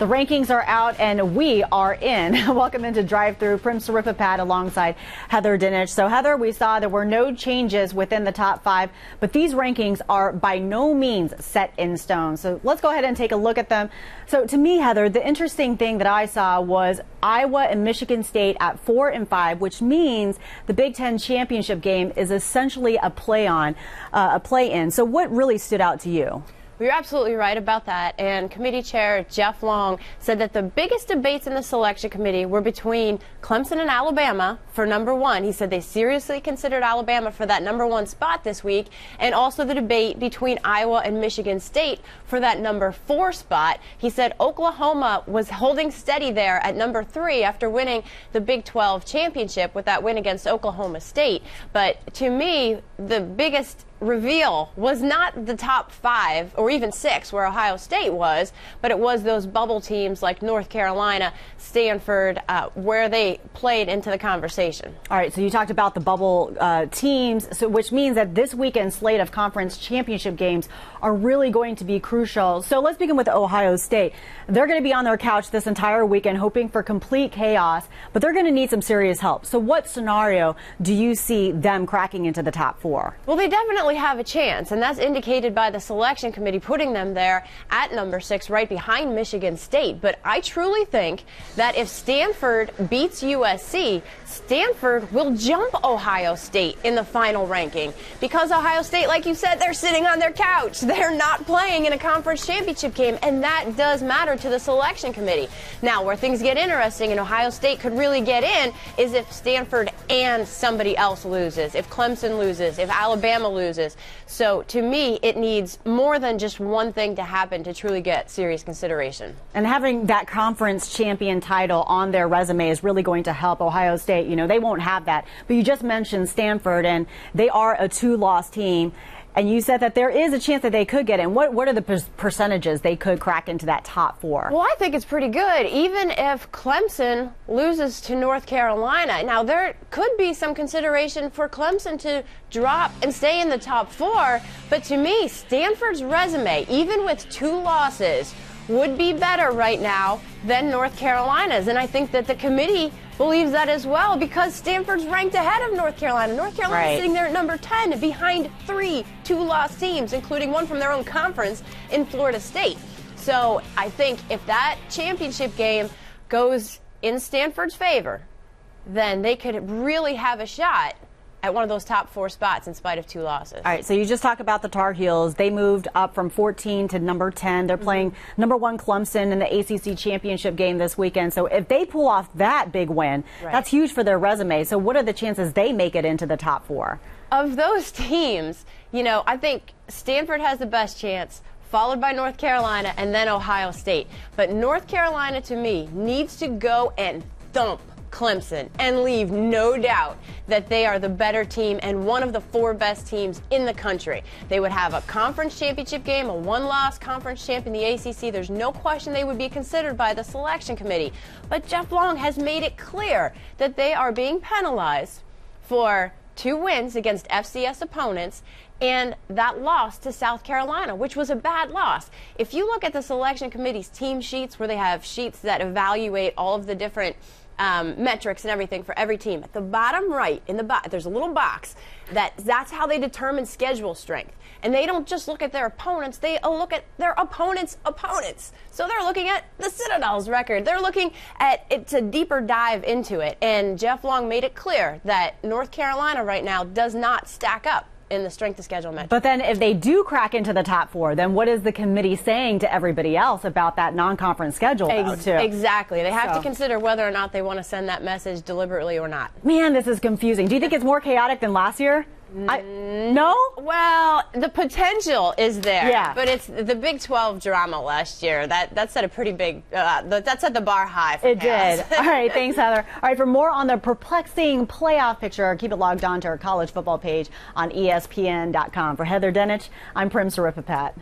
The rankings are out and we are in. Welcome into Drive Through. Prim, Siripipat alongside Heather Dinich. So Heather, we saw there were no changes within the top 5, but these rankings are by no means set in stone. So let's go ahead and take a look at them. So to me, Heather, the interesting thing that I saw was Iowa and Michigan State at 4 and 5, which means the Big Ten championship game is essentially a play-in. So what really stood out to you? You're absolutely right about that. And committee chair Jeff Long said that the biggest debates in the selection committee were between Clemson and Alabama for number 1. He said they seriously considered Alabama for that number 1 spot this week, and also the debate between Iowa and Michigan State for that number 4 spot. He said Oklahoma was holding steady there at number 3 after winning the Big 12 championship with that win against Oklahoma State. But to me, the biggest reveal was not the top 5 or even 6 where Ohio State was, but it was those bubble teams like North Carolina, Stanford, where they played into the conversation. All right, so you talked about the bubble teams, which means that this weekend's slate of conference championship games are really going to be crucial. So let's begin with Ohio State. They're going to be on their couch this entire weekend hoping for complete chaos, but they're going to need some serious help. So what scenario do you see them cracking into the top 4? Well, they definitely have a chance, and that's indicated by the selection committee putting them there at number 6 right behind Michigan State. But I truly think that if Stanford beats USC, Stanford will jump Ohio State in the final ranking, because Ohio State, like you said, they're sitting on their couch. They're not playing in a conference championship game, and that does matter to the selection committee. Now, where things get interesting and Ohio State could really get in is if Stanford and somebody else loses, if Clemson loses, if Alabama loses. So to me, it needs more than just one thing to happen to truly get serious consideration. And having that conference champion title on their resume is really going to help Ohio State. You know, they won't have that. But you just mentioned Stanford, and they are a 2-loss team. And you said that there is a chance that they could get in. What are the percentages they could crack into that top 4? Well, I think it's pretty good, even if Clemson loses to North Carolina. Now, there could be some consideration for Clemson to drop and stay in the top 4. But to me, Stanford's resume, even with 2 losses, would be better right now than North Carolina's. And I think that the committee believes that as well, because Stanford's ranked ahead of North Carolina. North Carolina's sitting there at number 10 behind 3 2-loss teams, including one from their own conference in Florida State. So I think if that championship game goes in Stanford's favor, then they could really have a shot at one of those top 4 spots in spite of 2 losses. All right, so you just talked about the Tar Heels. They moved up from 14 to number 10. They're playing number 1 Clemson in the ACC championship game this weekend. So if they pull off that big win, that's huge for their resume. So what are the chances they make it into the top 4? Of those teams, you know, I think Stanford has the best chance, followed by North Carolina and then Ohio State. But North Carolina, to me, needs to go and thump Clemson and leave no doubt that they are the better team and one of the 4 best teams in the country. They would have a conference championship game, a 1-loss conference champ in the ACC. There's no question they would be considered by the selection committee. But Jeff Long has made it clear that they are being penalized for 2 wins against FCS opponents and that loss to South Carolina, which was a bad loss. If you look at the selection committee's team sheets, where they have sheets that evaluate all of the different metrics and everything for every team, at the bottom right in the there's a little box that's how they determine schedule strength. And they don't just look at their opponents, they look at their opponents' opponents. So they're looking at the Citadel's record. They're looking at it's a deeper dive into it. And Jeff Long made it clear that North Carolina right now does not stack up in the strength of schedule metric. But then if they do crack into the top 4, then what is the committee saying to everybody else about that non-conference schedule? Exactly. They have to consider whether or not they want to send that message deliberately or not. Man, this is confusing. Do you think it's more chaotic than last year? No? Well, the potential is there. Yeah. But it's the Big 12 drama last year. That set a pretty big, that set the bar high for chaos. It did. All right, thanks, Heather. All right, for more on the perplexing playoff picture, keep it logged on to our college football page on ESPN.com. For Heather Dinich, I'm Prim Siripipat.